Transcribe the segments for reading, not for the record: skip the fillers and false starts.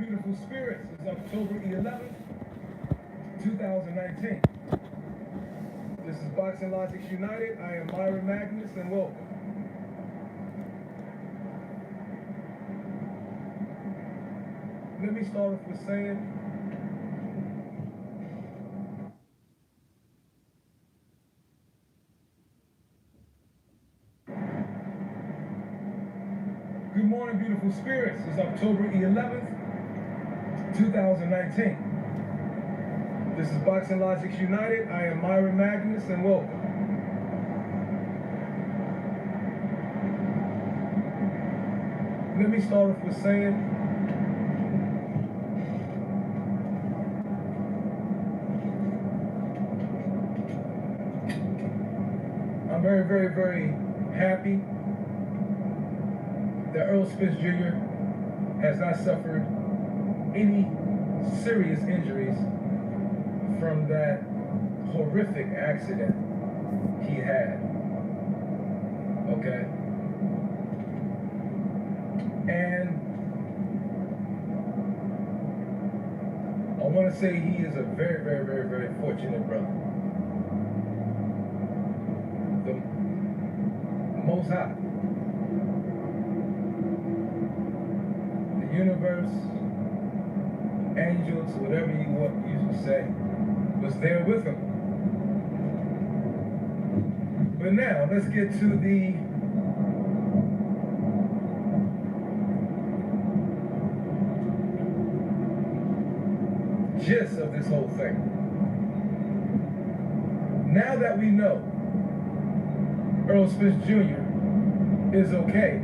Beautiful Spirits is October 11th, 2019. This is Boxing Logics United. I am Myron Magnus and welcome. Let me start off with saying good morning, beautiful spirits. It's October 11th, 2019. This is Boxing Logics United. I am Myron Magnus and welcome. Let me start off with saying I'm very happy that Earl Spence Jr. has not suffered any serious injuries from that horrific accident he had. Okay? And I want to say he is a very fortunate brother. The Most High, the universe, angels, whatever you want you to say, was there with him. But now let's get to the gist of this whole thing. Now that we know Earl Spence Jr. is okay,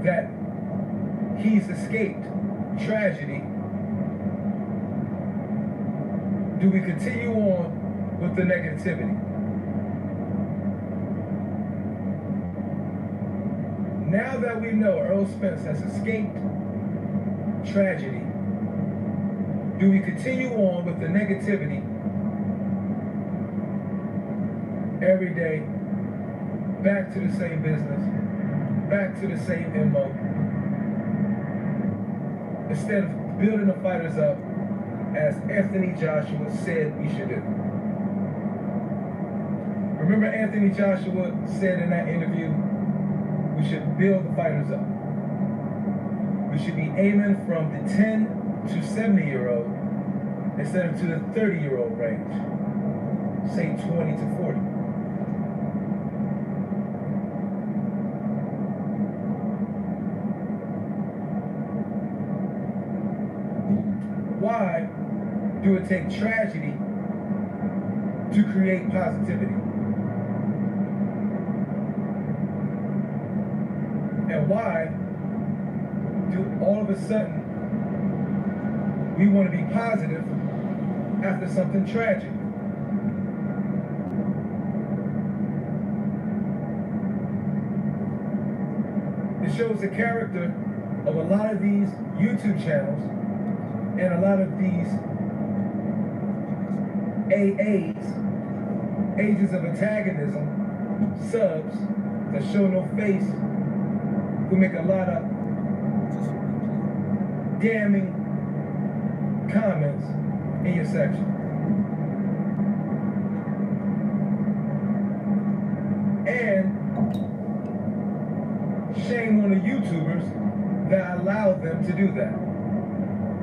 that he's escaped tragedy, do we continue on with the negativity? Now that we know Earl Spence has escaped tragedy, do we continue on with the negativity every day, back to the same business, back to the same MO, instead of building the fighters up as Anthony Joshua said we should do? Remember Anthony Joshua said in that interview, we should build the fighters up. We should be aiming from the 10 to 70-year-old instead of to the 30-year-old range, say 20 to 40. Why do it take tragedy to create positivity? And why do all of a sudden we want to be positive after something tragic? It shows the character of a lot of these YouTube channels and a lot of these AAs, agents of antagonism, subs that show no face, who make a lot of damning comments in your section. And shame on the YouTubers that allow them to do that,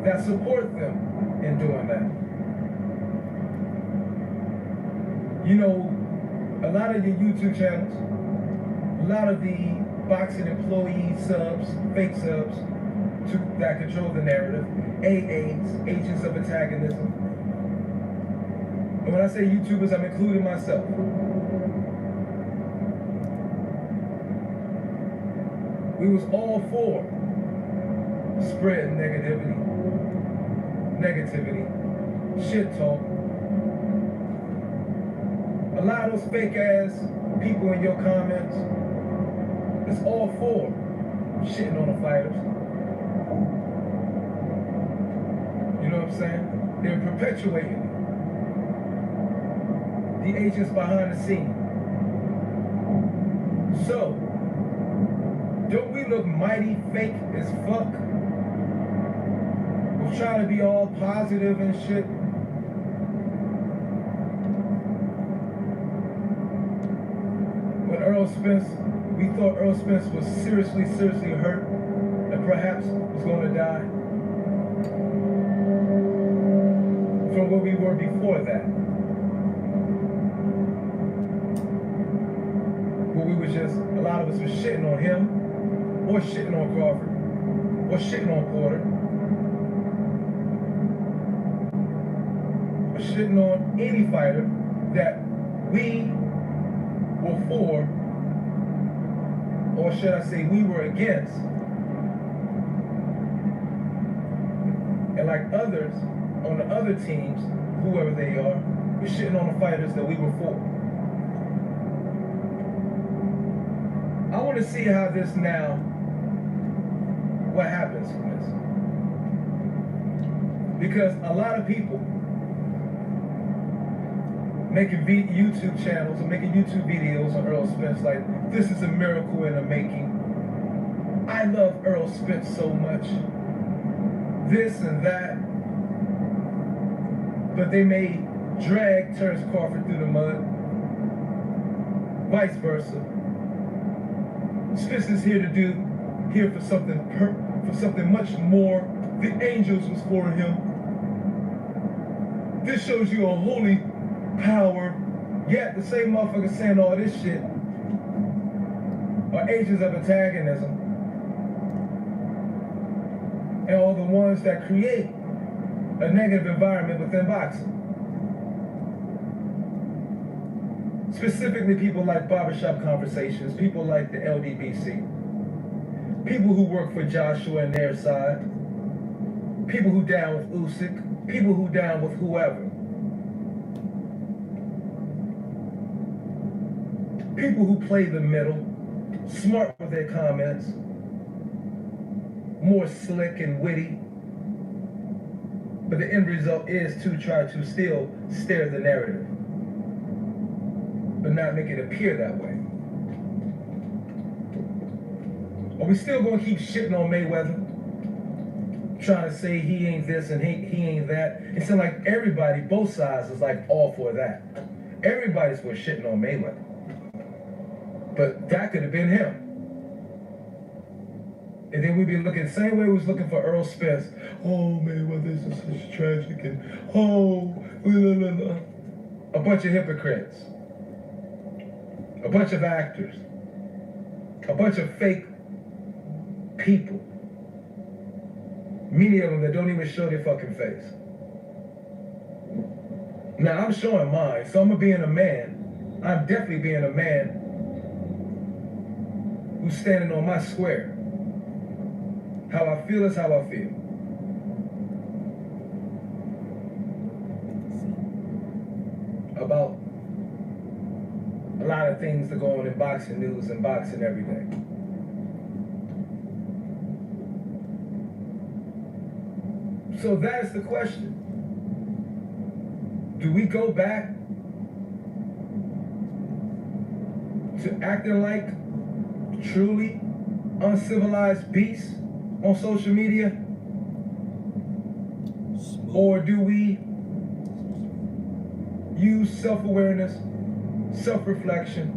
that support them in doing that. You know, a lot of your YouTube channels, a lot of the boxing employee subs, fake subs, that control the narrative, AAs, agents of antagonism. And when I say YouTubers, I'm including myself. We was all for spreading negativity, shit talk. A lot of those fake ass people in your comments, it's all for shitting on the fighters. You know what I'm saying? They're perpetuating the agents behind the scene. So, don't we look mighty fake as fuck try to be all positive and shit. When Earl Spence, we thought Earl Spence was seriously hurt and perhaps was going to die from where we were before that. Where we was just, a lot of us was shitting on him, or shitting on Crawford, or shitting on Porter, or shitting on any fighter that we were for, or should I say we were against. And like others on the other teams, whoever they are, we're shitting on the fighters that we were for. I want to see how this now, what happens from this. Because a lot of people making YouTube channels or making YouTube videos on Earl Spence like, this is a miracle in the making. I love Earl Spence so much. This and that. But they may drag Terrence Crawford through the mud. Vice versa. Spence is here for something much more. The angels was for him. This shows you a holy power, yet the same motherfuckers saying all this shit are agents of antagonism and all the ones that create a negative environment within boxing. Specifically people like Barbershop Conversations, people like the LDBC, people who work for Joshua and their side, people who down with Usyk, people who down with whoever. People who play the middle, smart with their comments, more slick and witty. But the end result is to try to still steer the narrative, but not make it appear that way. Are we still gonna keep shitting on Mayweather? Trying to say he ain't this and he ain't that? It seems like everybody, both sides, is like all for that. Everybody's for shitting on Mayweather. But that could have been him. And then we'd be looking the same way we was looking for Earl Spence. Oh, Mayweather, this is such tragic. And oh, blah, blah, blah. A bunch of hypocrites. A bunch of actors. A bunch of fake people. Many of them that don't even show their fucking face. Now, I'm showing mine, so I'm gonna being a man. I'm definitely being a man who's standing on my square. How I feel is how I feel. About a lot of things that go on in boxing news and boxing every day. So that's the question. Do we go back to acting like truly uncivilized beasts on social media? Or do we use self-awareness, self-reflection,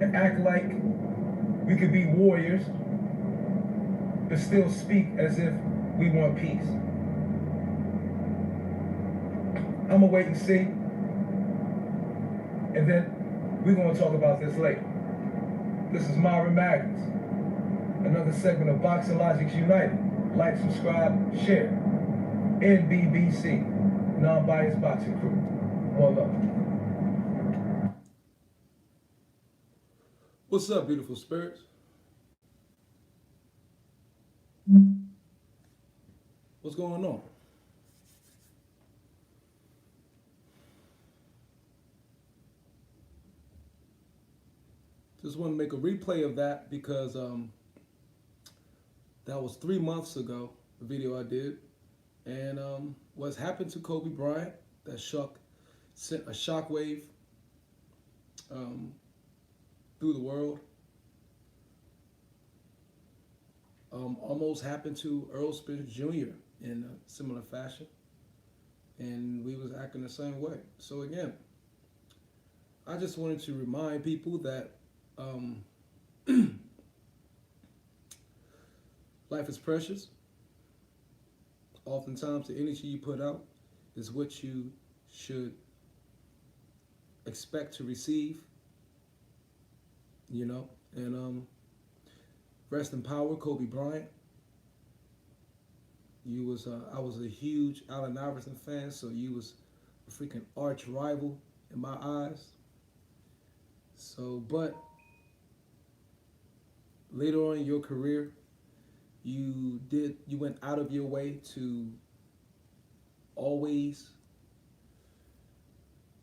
and act like we could be warriors, but still speak as if we want peace? I'm gonna wait and see, and then we're gonna talk about this later. This is Myron Magnus, another segment of Boxing Logics United. Like, subscribe, share. NBBC, Non-Biased Boxing Crew. One love. What's up, beautiful spirits? What's going on? Just want to make a replay of that because that was 3 months ago, the video I did. And what's happened to Kobe Bryant, that sent a shockwave through the world. Almost happened to Earl Spence Jr. in a similar fashion, and we was acting the same way. So again, I just wanted to remind people that um, life is precious. Oftentimes, the energy you put out is what you should expect to receive. You know, and rest in power, Kobe Bryant. You was I was a huge Allen Iverson fan, so you was a freaking arch rival in my eyes. So, but later on in your career, you went out of your way to always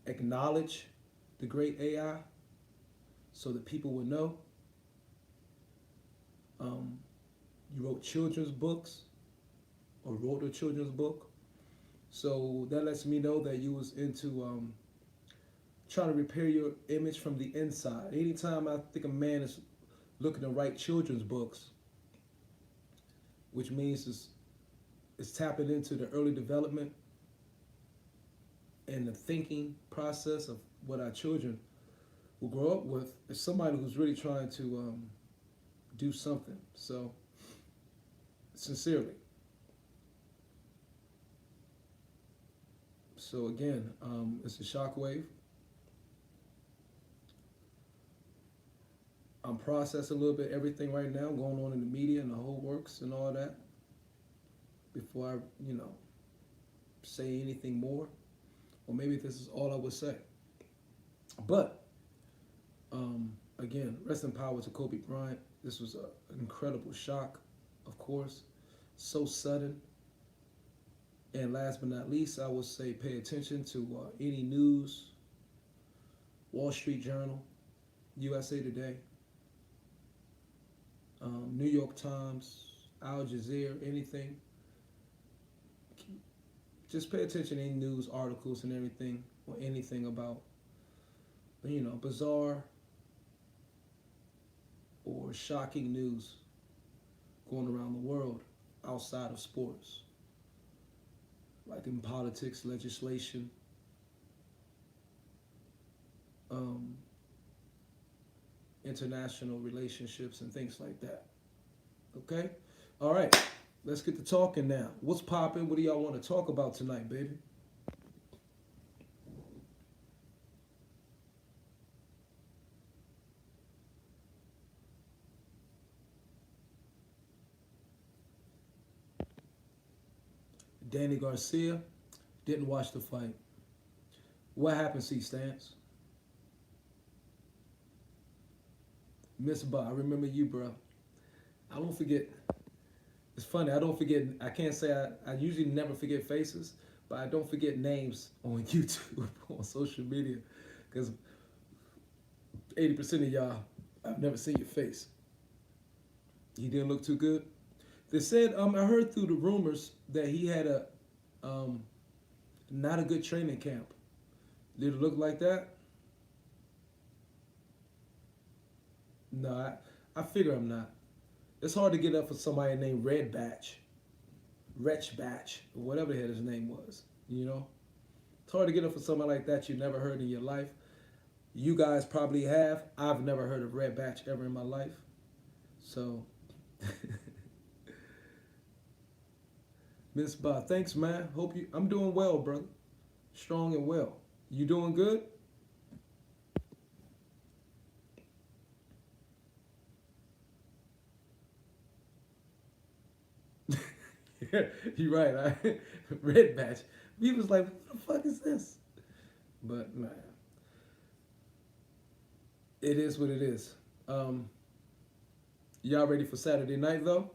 acknowledge the great AI, so that people would know. Um, you wrote children's books or wrote a children's book, so that lets me know that you was into trying to repair your image from the inside. Anytime I think a man is looking to write children's books, which means it's tapping into the early development and the thinking process of what our children will grow up with, is somebody who's really trying to do something. So, sincerely. So again, it's a shockwave. I'm processing a little bit everything right now going on in the media and the whole works and all that before I, say anything more. Or maybe this is all I would say. But again, rest in power to Kobe Bryant. This was an incredible shock, of course, so sudden. And last but not least, I would say pay attention to any news, Wall Street Journal, USA Today, New York Times, Al Jazeera, anything. Just pay attention to any news articles and everything, or anything about, bizarre or shocking news going around the world outside of sports, like in politics, legislation, um, international relationships, and things like that. Okay? All right. Let's get to talking now. What's popping? What do y'all want to talk about tonight, baby? Danny Garcia didn't watch the fight. What happened, C-Stance? Miss Ba, I remember you, bro. I don't forget. It's funny, I don't forget. I can't say I usually never forget faces, but I don't forget names on YouTube, on social media, because 80% of y'all, I've never seen your face. He didn't look too good. They said, I heard through the rumors that he had a not a good training camp. Did it look like that? No, I figure I'm not. It's hard to get up for somebody named Red Batch, Wretch Batch, or whatever the hell his name was. It's hard to get up for somebody like that you never heard in your life. You guys probably have. I've never heard of Red Batch ever in my life. So, Miss Ba, thanks, man. I'm doing well, brother. Strong and well. You doing good? Yeah, you're right. Red Batch. He was like, what the fuck is this? But, man, it is what it is. Y'all ready for Saturday night, though?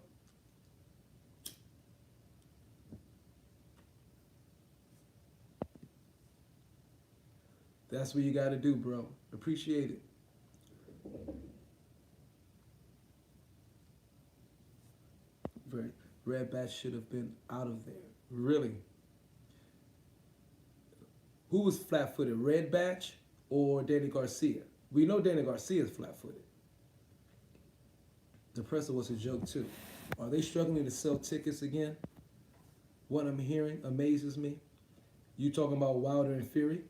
That's what you got to do, bro. Appreciate it. Right. Red Batch should have been out of there. Really. Who was flat-footed, Red Batch or Danny Garcia? We know Danny Garcia is flat-footed. The presser was a joke too. Are they struggling to sell tickets again? What I'm hearing amazes me. You talking about Wilder and Fury?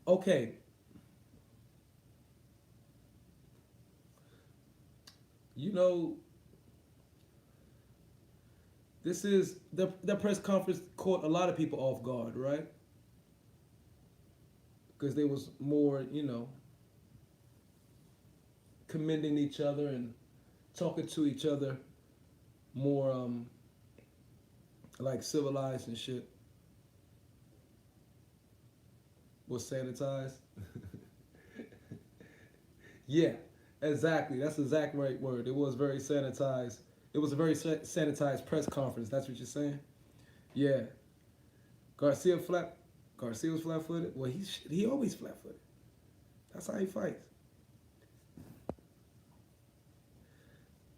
Okay, you know, this is the press conference caught a lot of people off guard, right? Because they was more, commending each other and talking to each other more like civilized and shit. Was sanitized. Yeah, exactly. That's the exact right word. It was very sanitized. It was a very sanitized press conference. That's what you're saying. Yeah, Garcia flat. Garcia was flat-footed. Well, he always flat-footed. That's how he fights.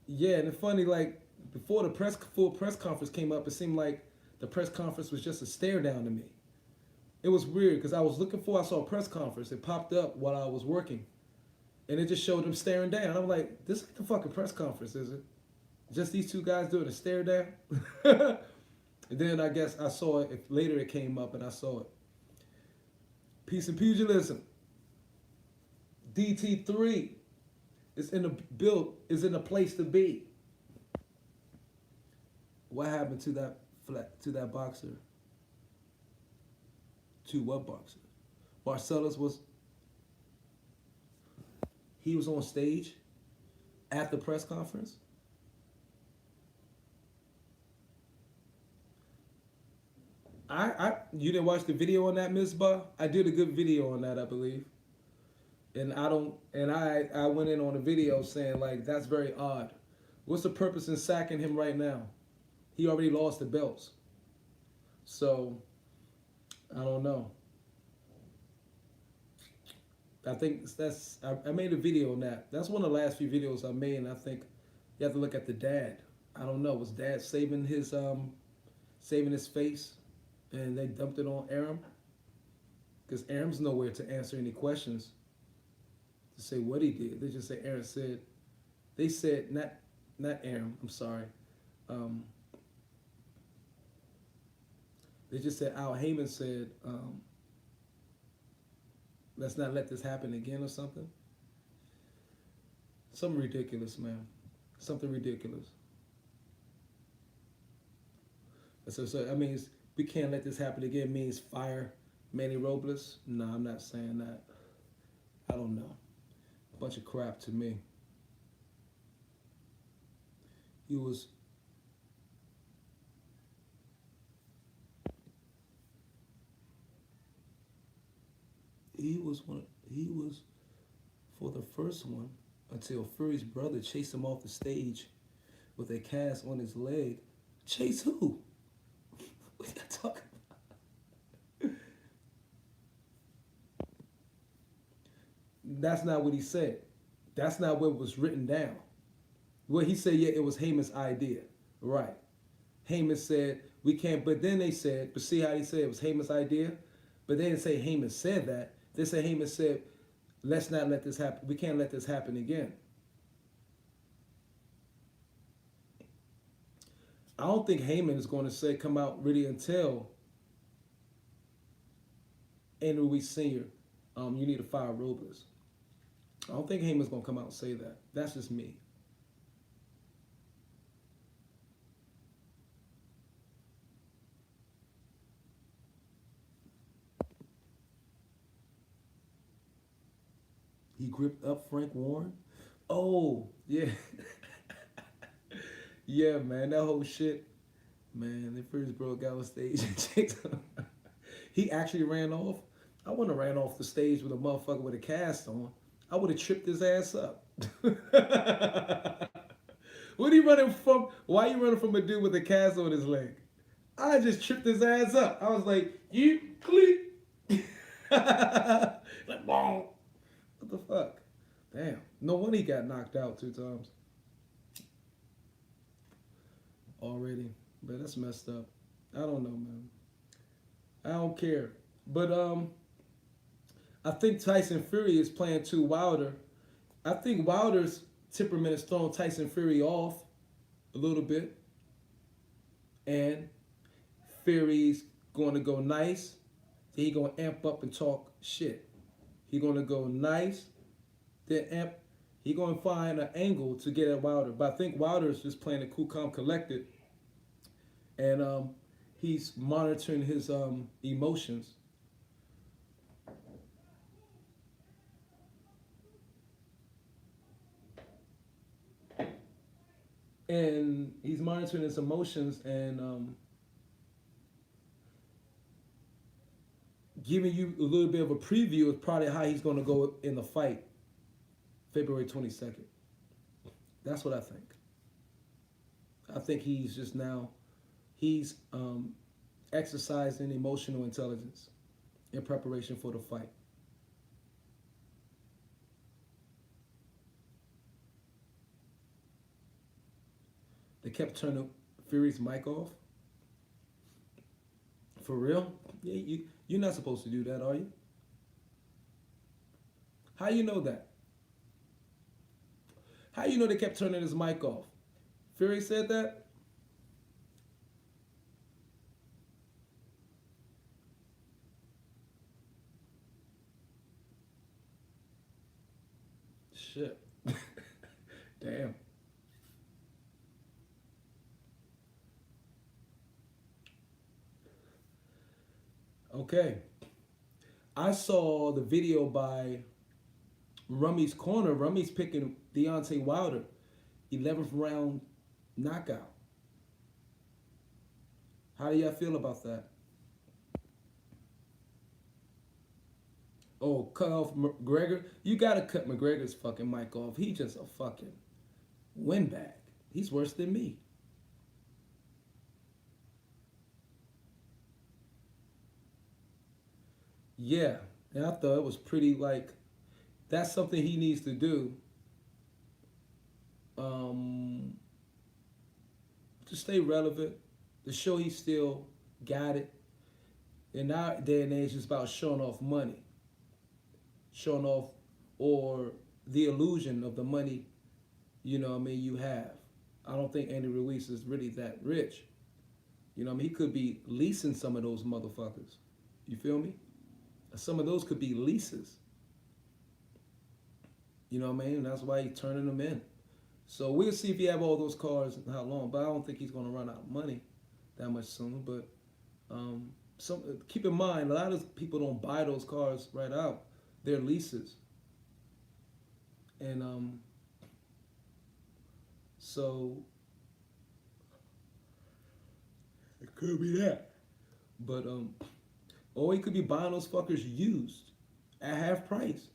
Yeah, and it's funny, like before the full press conference came up, it seemed like the press conference was just a stare down to me. It was weird because I saw a press conference. It popped up while I was working, and it just showed him staring down. I'm like, this ain't the fucking press conference, is it? Just these two guys doing a stare down. And then I guess I saw it later. It came up, and I saw it. Peace and pugilism. DT3 is in the build. Is in the place to be. What happened to that boxer? To what boxer? Marcellus was. He was on stage at the press conference. You didn't watch the video on that, Miss Ba? I did a good video on that, I believe. And I went in on a video saying like that's very odd. What's the purpose in sacking him right now? He already lost the belts. So I don't know. I think I made a video on that. That's one of the last few videos I made, and I think you have to look at the dad. I don't know. Was dad saving his face, and they dumped it on Aram? Because Aram's nowhere to answer any questions to say what he did. They just say Aaron said. They said not Aram. I'm sorry. They just said Al Heyman said, let's not let this happen again or something. Something ridiculous, man. Something ridiculous. So I mean, we can't let this happen again means fire Manny Robles? No, I'm not saying that. I don't know. A bunch of crap to me. He was for the first one until Fury's brother chased him off the stage with a cast on his leg. Chase who? What are you talking about? That's not what he said. That's not what was written down. Well, he said, yeah, it was Heyman's idea. Right. Heyman said, we can't, but then they said, but see how he said it was Heyman's idea? But they didn't say Heyman said that. They said Heyman said, let's not let this happen. We can't let this happen again. I don't think Heyman is going to come out really until Andrew Ruiz Sr., you need to fire Robles. I don't think Heyman's going to come out and say that. That's just me. He gripped up Frank Warren. Oh, yeah. Yeah, man, that whole shit. Man, the first bro got on stage and checked him. He actually ran off. I wouldn't have ran off the stage with a motherfucker with a cast on. I would have tripped his ass up. What are you running from? Why are you running from a dude with a cast on his leg? I just tripped his ass up. I was like, you click. Like, boom. What the fuck? Damn. No wonder he got knocked out 2 times. Already. But that's messed up. I don't know, man. I don't care. But I think Tyson Fury is playing too Wilder. I think Wilder's temperament is throwing Tyson Fury off. a little bit, and Fury's going to go nice. Then he going to amp up and talk shit. He going to go nice, then amp. He going to find an angle to get at Wilder. But I think Wilder is just playing it cool, calm, collected, and he's monitoring his emotions. And he's monitoring his emotions and giving you a little bit of a preview of probably how he's going to go in the fight February 22nd. That's what I think. I think he's just now, he's exercising emotional intelligence in preparation for the fight. They kept turning Fury's mic off. For real? Yeah, you're not supposed to do that, are you? How you know that? How you know they kept turning his mic off? Fury said that? Shit. Damn. Okay. I saw the video by Rummy's Corner. Rummy's picking Deontay Wilder, 11th round knockout. How do y'all feel about that? Oh, cut off McGregor? You gotta cut McGregor's fucking mic off. He just a fucking windbag. He's worse than me. Yeah, and I thought it was pretty like, that's something he needs to do um, to stay relevant, to show he still got it. In our day and age, it's about showing off money, showing off, or the illusion of the money, you have. I don't think Andy Ruiz is really that rich. He could be leasing some of those motherfuckers. You feel me? Some of those could be leases. That's why he's turning them in. So we'll see if he have all those cars and how long. But I don't think he's going to run out of money that much soon. But keep in mind, a lot of people don't buy those cars right out. They're leases. And so it could be that. But or he could be buying those fuckers used at half price.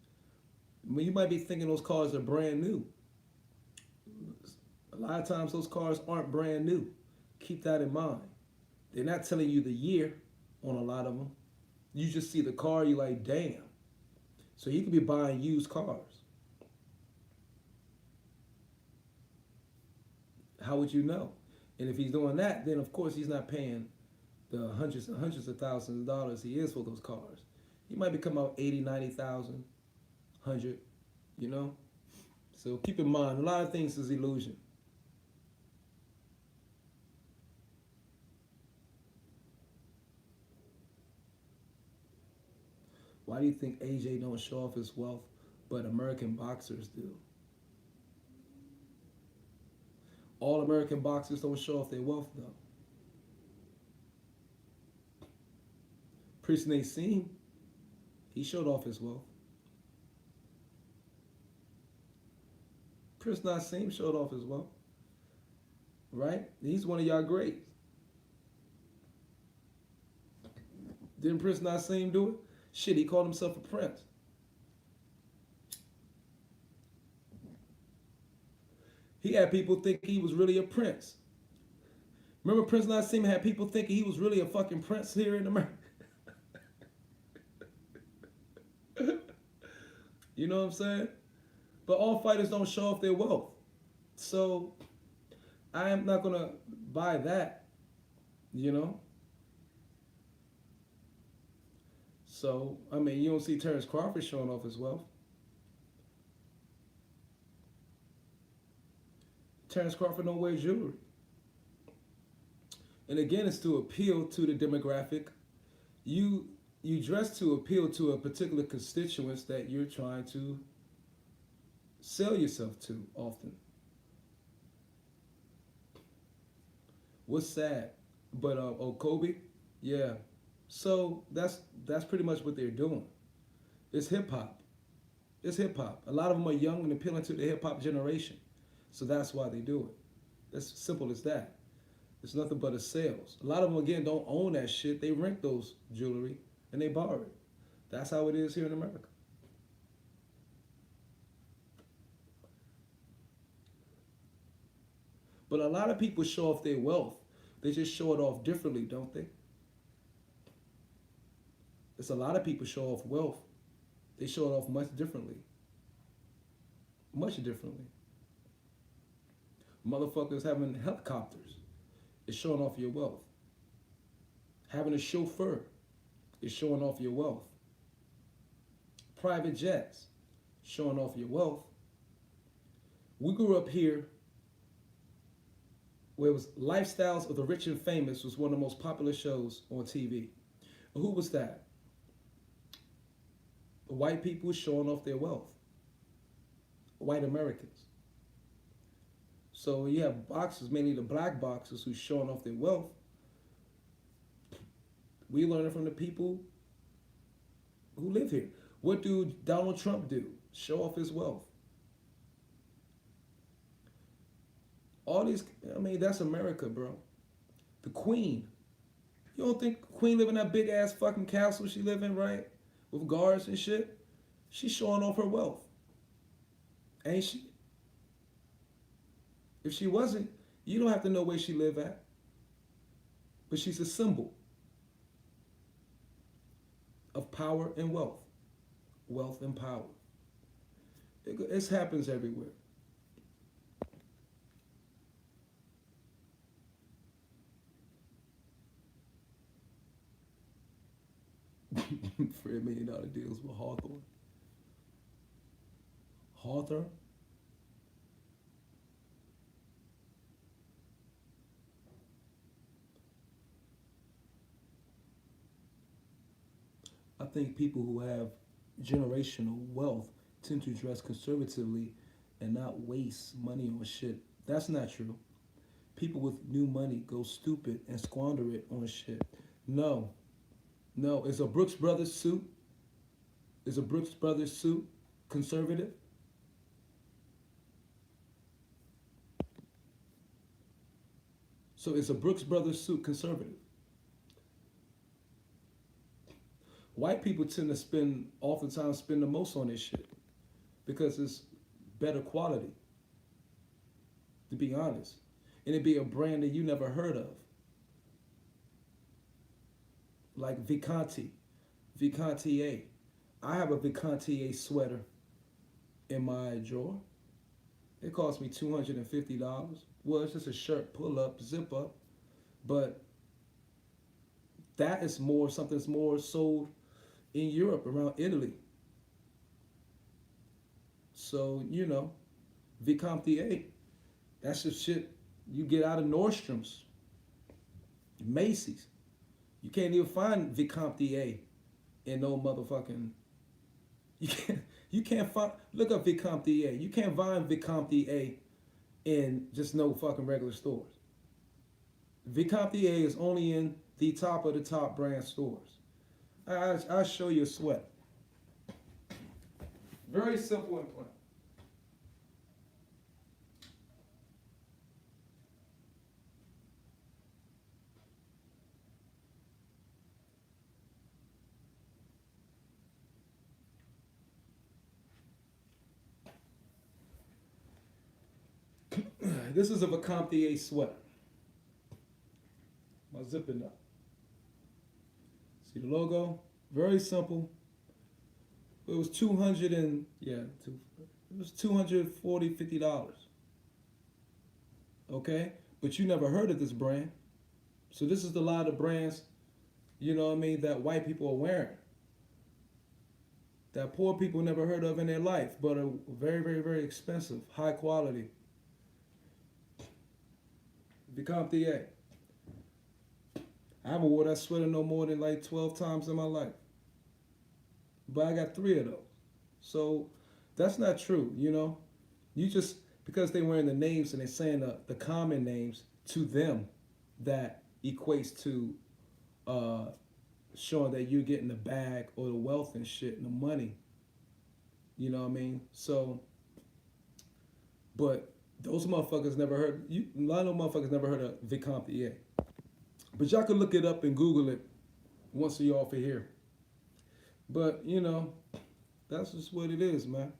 You might be thinking those cars are brand new. A lot of times those cars aren't brand new. Keep that in mind. They're not telling you the year on a lot of them. You just see the car, you're like, damn. So he could be buying used cars. How would you know? And if he's doing that, then of course he's not paying the hundreds and hundreds of thousands of dollars he is for those cars. He might be coming out 80, 90,000, 100, So keep in mind, a lot of things is illusion. Why do you think AJ don't show off his wealth, but American boxers do? All American boxers don't show off their wealth, though. Chris Nassim, he showed off his wealth. Chris Nassim showed off his wealth. Right? He's one of y'all greats. Didn't Chris Nassim do it? Shit, he called himself a prince. He had people think he was really a prince. Remember Prince Nassim had people thinking he was really a fucking prince here in America? You know what I'm saying? But all fighters don't show off their wealth. So I am not going to buy that, So, you don't see Terrence Crawford showing off his wealth. Terrence Crawford don't wear jewelry. And again, it's to appeal to the demographic. You you dress to appeal to a particular constituents that you're trying to sell yourself to often. What's sad? But oh, Kobe, yeah. So that's pretty much what they're doing. It's hip hop. It's hip hop. A lot of them are young and appealing to the hip hop generation. So that's why they do it. It's simple as that. It's nothing but a sales. A lot of them again don't own that shit. They rent those jewelry and they borrow it. That's how it is here in America. But a lot of people show off their wealth. They just show it off differently, don't they? It's a lot of people show off wealth. They show it off much differently. Much differently. Motherfuckers having helicopters is showing off your wealth. Having a chauffeur is showing off your wealth. Private jets, showing off your wealth. We grew up here where it was Lifestyles of the Rich and Famous was one of the most popular shows on TV. Who was that? White people showing off their wealth. White Americans. So you have boxers, mainly the black boxers, who's showing off their wealth. We learn it from the people who live here. What do Donald Trump do? Show off his wealth. All these, I mean, that's America, bro. The Queen. You don't think Queen live in that big ass fucking castle she live in, right? With guards and shit? She's showing off her wealth. Ain't she? If she wasn't, you don't have to know where she live at. But she's a symbol of power and wealth. Wealth and power. It happens everywhere. For $1 million deals with Hawthorne. Hawthorne? I think people who have generational wealth tend to dress conservatively and not waste money on shit. That's not true. People with new money go stupid and squander it on shit. No. No. Is a Brooks Brothers suit? Is a Brooks Brothers suit conservative? So is a Brooks Brothers suit conservative? White people tend to oftentimes spend the most on this shit because it's better quality, to be honest. And it'd be a brand that you never heard of. Like Vicanti, Vicantier. I have a Vicantier sweater in my drawer. It cost me $250. Well, it's just a shirt, pull up, zip up. But that is more, something's more sold in Europe, around Italy. So, you know, Vicantier, that's the shit you get out of Nordstrom's, Macy's. You can't even find Vicantier in no motherfucking, you can't find, look up Vicantier. You can't find Vicantier in just no fucking regular stores. Vicantier is only in the top of the top brand stores. I'll show you a sweat. Very simple and plain. This is a Vicantier sweater. My zipping up. See the logo? Very simple. It was it was $240, $50. Okay? But you never heard of this brand. So this is the lot of brands, you know what I mean, that white people are wearing. That poor people never heard of in their life, but are very, very, very expensive, high quality. Vicantier. I haven't wore that sweater no more than like 12 times in my life. But I got three of those. So that's not true, you know? You just, because they're wearing the names and they're saying the common names to them, that equates to uh, showing that you're getting the bag or the wealth and shit and the money. You know what I mean? So, but those motherfuckers never heard, a lot of those motherfuckers never heard of Vicomte EA. But y'all can look it up and Google it once you off of here. But, you know, that's just what it is, man.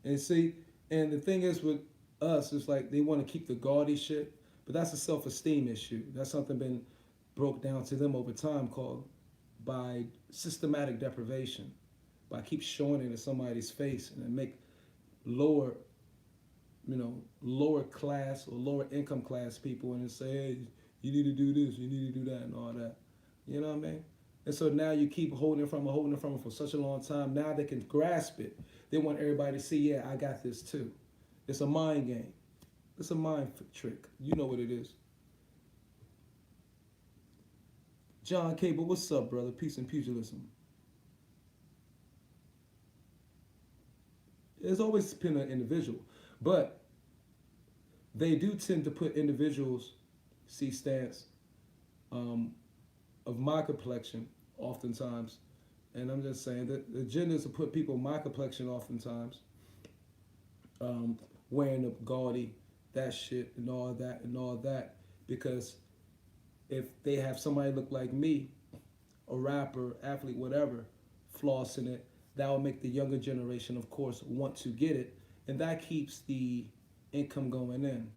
And see, and the thing is with us, it's like they want to keep the gaudy shit, but that's a self-esteem issue. That's something been broke down to them over time called by systematic deprivation. By keep showing it in somebody's face and then make lower, lower class or lower income class people and say, hey, you need to do this, you need to do that and all that. You know what I mean? And so now you keep holding from them for such a long time. Now they can grasp it. They want everybody to see, yeah, I got this too. It's a mind game. It's a mind trick. You know what it is. John Cable, what's up, brother? Peace and pugilism. It's always depending on individual. But they do tend to put individuals, see stance, of my complexion oftentimes. And I'm just saying that the agenda is to put people my complexion oftentimes, wearing the gaudy, that shit and all that. Because if they have somebody look like me, a rapper, athlete, whatever, flossing it, that will make the younger generation, of course, want to get it. And that keeps the income going in.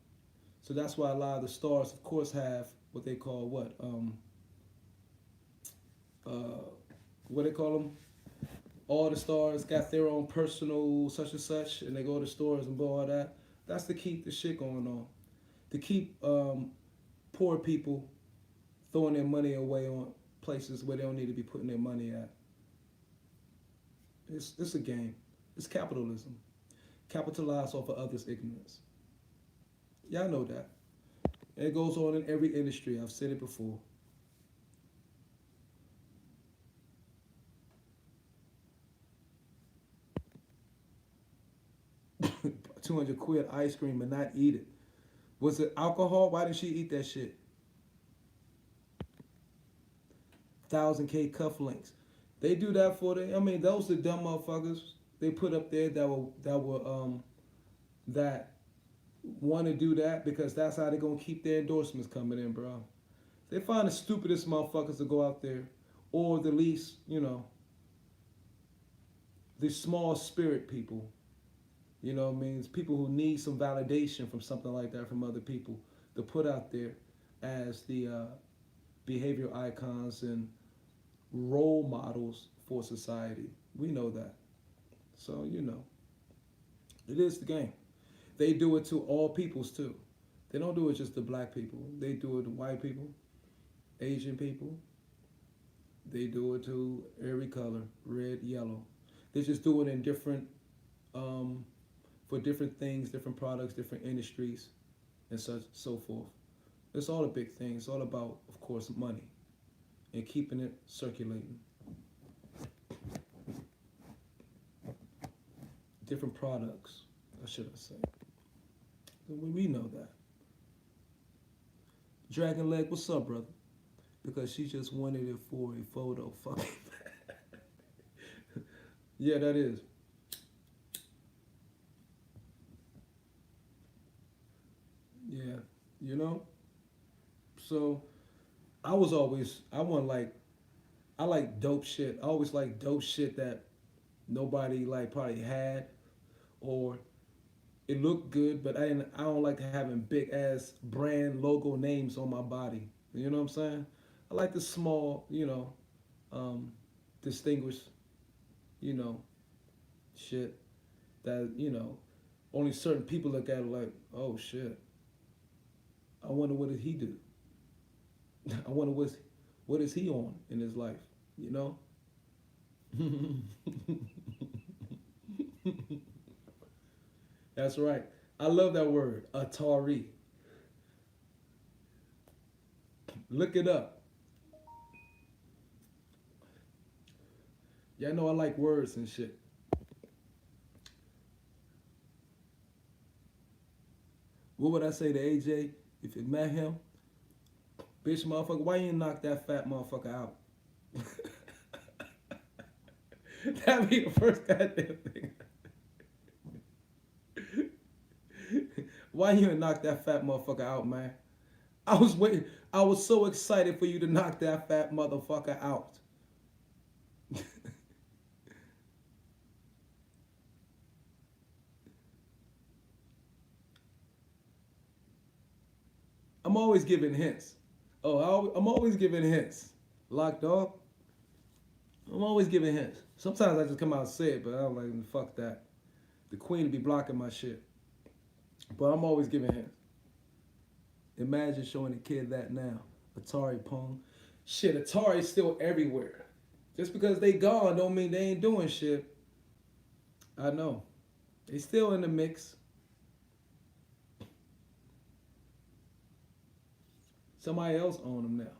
So that's why a lot of the stars, of course, have what they call what they call them? All the stars got their own personal such and such, and they go to stores and buy all that. That's to keep the shit going on. To keep poor people throwing their money away on places where they don't need to be putting their money at. It's a game. It's capitalism. Capitalize off of others' ignorance. Y'all know that. It goes on in every industry. I've said it before. £200 ice cream and not eat it. Was it alcohol? Why didn't she eat that shit? 1,000K cufflinks. They do that for the. I mean, those are dumb motherfuckers they put up there that want to do that because that's how they're gonna keep their endorsements coming in, bro. They find the stupidest motherfuckers to go out there, or the least, the small spirit people. You know what I mean? It's people who need some validation from something like that from other people to put out there as the behavioral icons and role models for society. We know that. So, it is the game. They do it to all peoples too. They don't do it just to black people. They do it to white people, Asian people. They do it to every color, red, yellow. They just do it in different, for different things, different products, different industries, and so forth. It's all a big thing. It's all about, of course, money and keeping it circulating. Different products, or should I say. We know that. Dragon Leg, what's up, brother? Because she just wanted it for a photo. Fuck it. Yeah, that is. Yeah, So, I like dope shit. I always like dope shit that nobody like probably had, or it looked good, but I don't like having big ass brand logo names on my body. You know what I'm saying? I like the small, distinguished, you know, shit that, only certain people look at it like, oh shit. I wonder what did he do? I wonder what is he on in his life, That's right. I love that word, Atari. Look it up. Y'all know I like words and shit. What would I say to AJ if it met him? Bitch, motherfucker, why you ain't knock that fat motherfucker out? That'd be the first goddamn thing. Why you ain't knock that fat motherfucker out, man? I was waiting. I was so excited for you to knock that fat motherfucker out. I'm always giving hints. Oh, I'm always giving hints. Lock dog. I'm always giving hints. Sometimes I just come out and say it, but I'm like, fuck that. The queen would be blocking my shit. But I'm always giving hints. Imagine showing a kid that now. Atari Pong. Shit, Atari's still everywhere. Just because they gone don't mean they ain't doing shit. I know. They still in the mix. Somebody else own them now.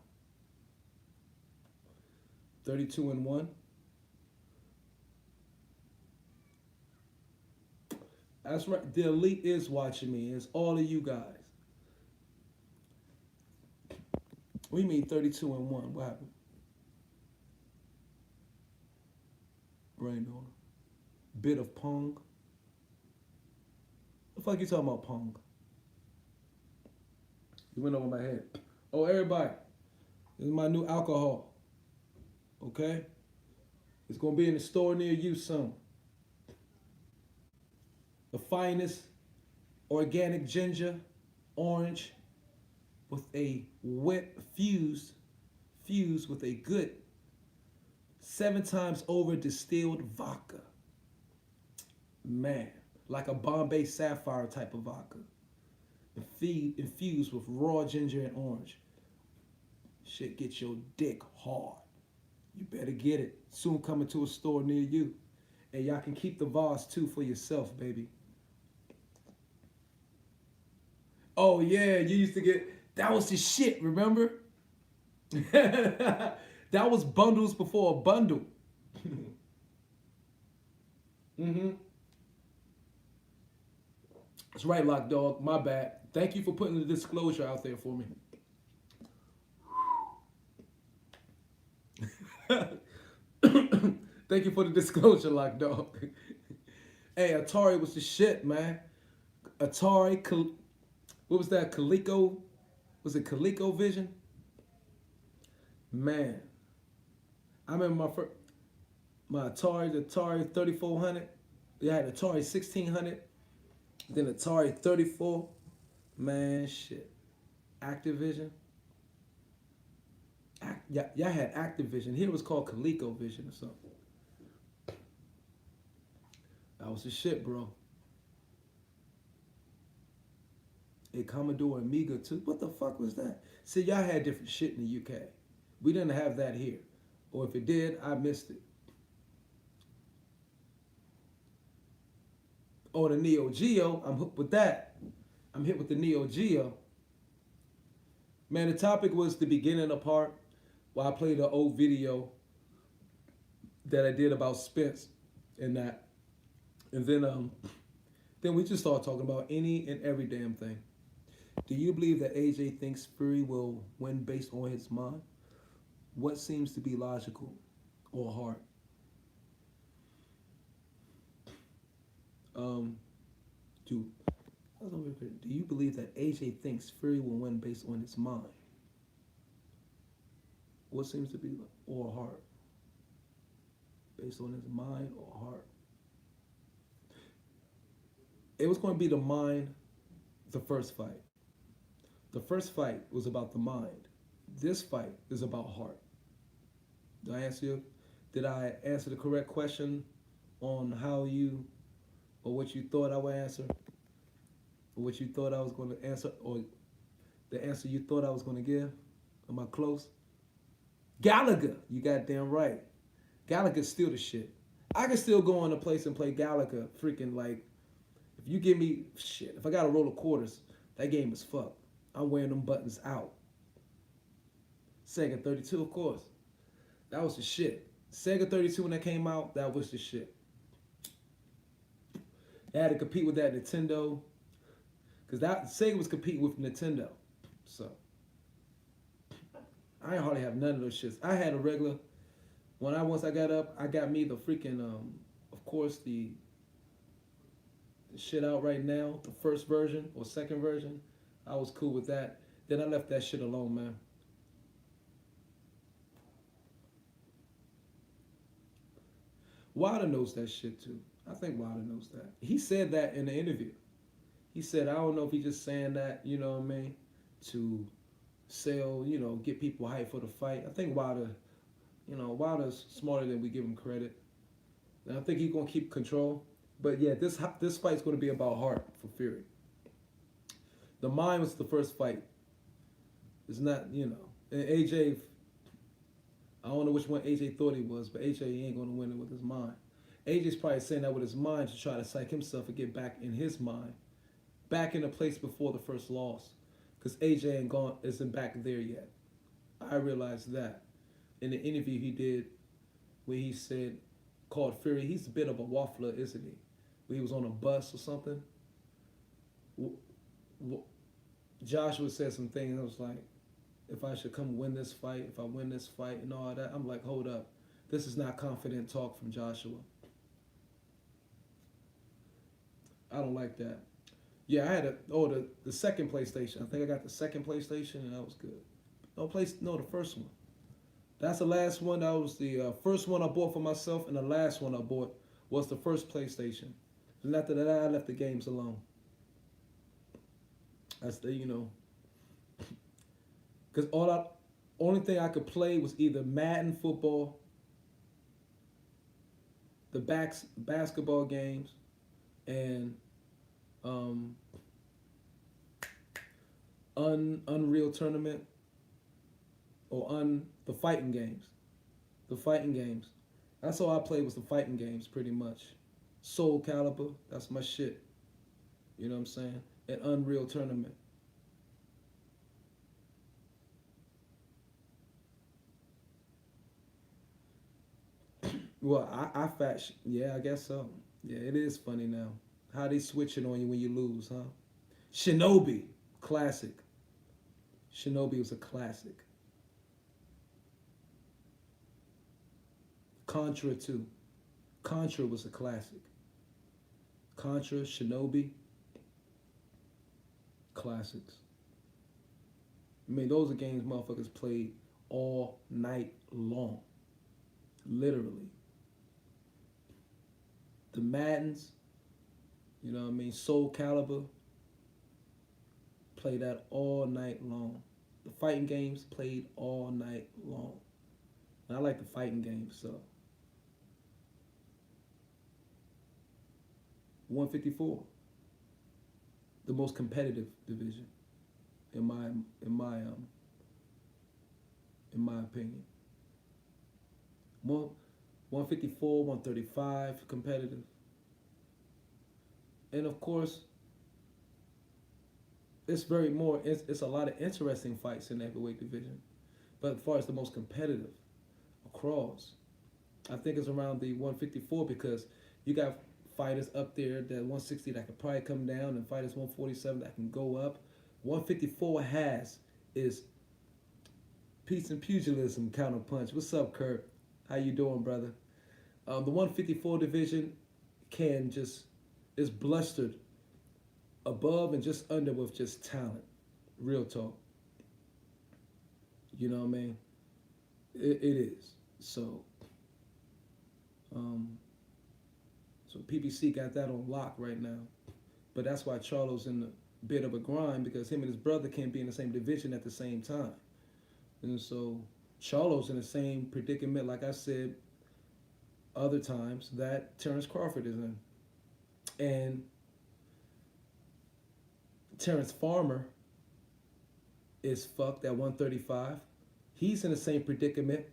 32-1. That's right. The elite is watching me. It's all of you guys. What do you mean 32-1? What happened? Brain on. Bit of Pong. What the fuck you talking about, Pong? You went over my head. Oh, everybody. This is my new alcohol. Okay? It's going to be in the store near you soon. The finest organic ginger, orange, with a wet fused with a good 7 times over distilled vodka. Man, like a Bombay Sapphire type of vodka. Infused with raw ginger and orange. Shit, get your dick hard. You better get it. Soon coming to a store near you. And y'all can keep the vase too for yourself, baby. Oh yeah, you used to get, that was the shit, remember? That was bundles before a bundle. Mm-hmm. That's right, Lock Dog. My bad. Thank you for putting the disclosure out there for me. Thank you for the disclosure, Lock Dog. Hey, Atari was the shit, man. Atari, what was that? Coleco? Was it ColecoVision? Man, I remember my Atari, the Atari 3400. Yeah, I had Atari 1600. Then Atari 34. Man, shit. Activision. Y'all had Activision. Here it was called ColecoVision or something. That was the shit, bro. A Commodore Amiga too. What the fuck was that? See, y'all had different shit in the UK. We didn't have that here. Or if it did, I missed it. Oh, the Neo Geo, I'm hooked with that. I'm hit with the Neo Geo. Man, the topic was the beginning of part while I played an old video that I did about Spence and that. And then we just started talking about any and every damn thing. Do you believe that AJ thinks Fury will win based on his mind? What seems to be logical or hard? Do you believe that AJ thinks Fury will win based on his mind? What seems to be or heart? Based on his mind or heart? It was going to be the mind, the first fight. The first fight was about the mind. This fight is about heart. Did I answer you? Did I answer the correct question on how you, or what you thought I would answer? Or what you thought I was going to answer? Or the answer you thought I was going to give? Am I close? Gallagher, you goddamn right. Gallagher's still the shit. I can still go in a place and play Gallagher freaking like, if you give me, shit, if I got a roll of quarters, that game is fucked. I'm wearing them buttons out. Sega 32, of course. That was the shit. Sega 32 when that came out, that was the shit. They had to compete with that Nintendo, because that Sega was competing with Nintendo. So I ain't hardly have none of those shits. I had a regular. Once I got up, I got me the freaking of course the shit out right now, the first version or second version. I was cool with that. Then I left that shit alone, man. Wilder knows that shit too. I think Wilder knows that. He said that in the interview. He said, I don't know if he's just saying that, you know what I mean, to sell, get people hyped for the fight. I think Wilder, Wilder's smarter than we give him credit. And I think he's gonna keep control. But yeah, this fight's gonna be about heart for Fury. The mind was the first fight. It's not, And AJ, I don't know which one AJ thought he was, but AJ ain't gonna win it with his mind. AJ's probably saying that with his mind to try to psych himself and get back in his mind, back in the place before the first loss, because AJ isn't back there yet. I realized that in the interview he did, where he said, called Fury, he's a bit of a waffler, isn't he? When he was on a bus or something, Joshua said some things. And I was like, if I should come win this fight, if I win this fight and all that, I'm like, hold up, this is not confident talk from Joshua. I don't like that. Yeah, I had the second PlayStation. I think I got the second PlayStation and that was good. No, the first one. That's the last one. That was the first one I bought for myself, and the last one I bought was the first PlayStation. And after that, I left the games alone. That's because only thing I could play was either Madden football, the basketball games, and Unreal Tournament, or the fighting games. The fighting games. That's all I played was the fighting games, pretty much. Soul Calibur, that's my shit. You know what I'm saying? And Unreal Tournament. Well, yeah, I guess so. Yeah, it is funny now. How they switching on you when you lose, huh? Shinobi, classic. Shinobi was a classic. Contra too. Contra was a classic. Contra, Shinobi, classics. I mean, those are games motherfuckers played all night long. Literally. The Maddens, you know what I mean? Soul Calibur, play that all night long. The fighting games played all night long. And I like the fighting games, so. 154, the most competitive division, in my opinion. 154, 135, competitive. And of course, it's a lot of interesting fights in the heavyweight division. But as far as the most competitive across, I think it's around the 154, because you got fighters up there that 160 that could probably come down, and fighters 147 that can go up. 154 is peace and pugilism counterpunch. What's up, Kurt? How you doing, brother? The 154 division is blustered above and just under with just talent. Real talk. You know what I mean? It is. So PBC got that on lock right now. But that's why Charlo's in a bit of a grind, because him and his brother can't be in the same division at the same time. And so Charlo's in the same predicament, like I said other times, that Terrence Crawford is in. And Terrence Farmer is fucked at 135. He's in the same predicament.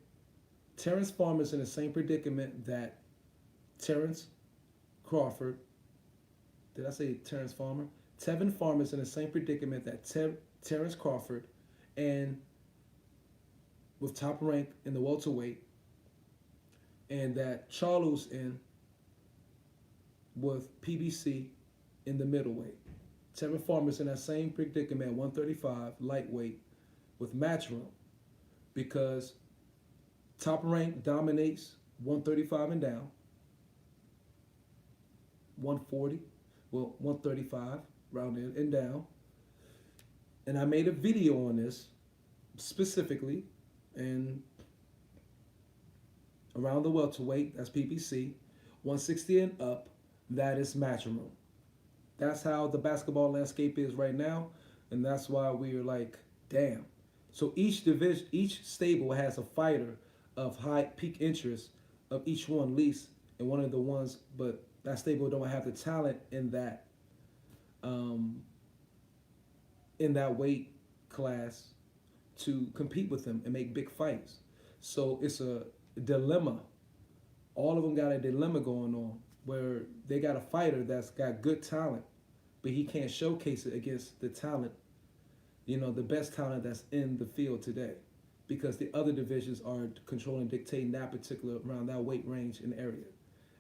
Terrence Farmer's in the same predicament that Terrence Crawford. Did I say Terrence Farmer? Tevin Farmer's in the same predicament that Terrence Crawford and with Top Rank in the welterweight, and that Charlo's in with PBC in the middleweight. Tevin Farmer's in that same predicament, 135 lightweight with Matchroom, because Top Rank dominates 135 and down, 140, well 135 rounded and down. And I made a video on this specifically, and around the welterweight, that's PBC, 160 and up, that is Matchroom. That's how the basketball landscape is right now, and that's why we're like, damn. So each division, each stable has a fighter of high peak interest of each one least, and one of the ones, but that stable don't have the talent in that weight class to compete with them and make big fights. So it's a dilemma. All of them got a dilemma going on where they got a fighter that's got good talent, but he can't showcase it against the talent, the best talent that's in the field today, because the other divisions are controlling, dictating that particular around that weight range and area.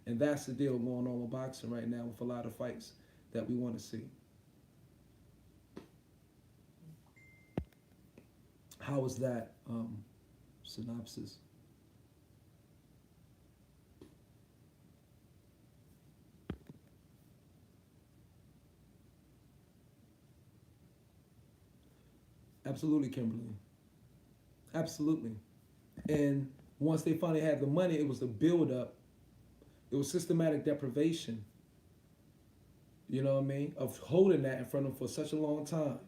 And that's the deal going on with boxing right now with a lot of fights that we want to see. How was that synopsis? Absolutely, Kimberly. Absolutely. And once they finally had the money, it was the build up. It was systematic deprivation, you know what I mean, of holding that in front of them for such a long time.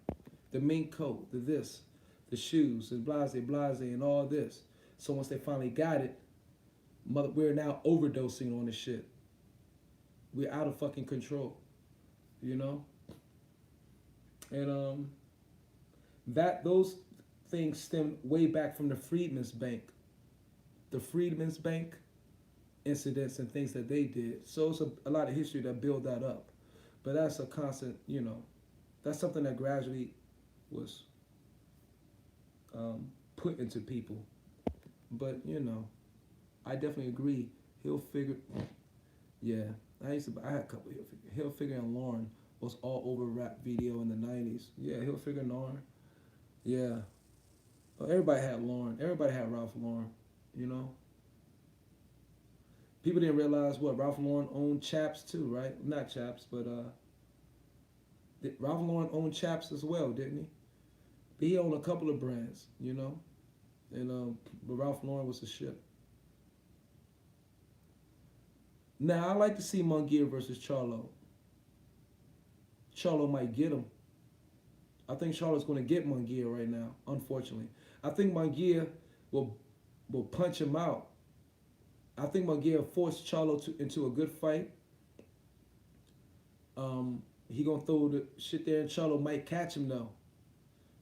The mink coat, the this, the shoes, and blase, and all this. So once they finally got it, we're now overdosing on this shit. We're out of fucking control, And those things stem way back from the Freedmen's Bank. The Freedmen's Bank incidents and things that they did. So it's a lot of history that build that up. But that's a constant, that's something that gradually was put into people. But, I definitely agree. Hilfiger, yeah, I had a couple of Hilfiger. Hilfiger and Lauren was all over rap video in the 90s. Yeah, Hilfiger and Lauren. Yeah. Well, everybody had Lauren. Everybody had Ralph Lauren, People didn't realize what Ralph Lauren owned Chaps too, right? Not Chaps, but Ralph Lauren owned Chaps as well, didn't he? But he owned a couple of brands, And but Ralph Lauren was the shit. Now I like to see Munguia versus Charlo. Charlo might get him. I think Charlo's going to get Munguia right now, unfortunately. I think Munguia will punch him out. I think Munguia forced Charlo into a good fight. He going to throw the shit there, and Charlo might catch him, though.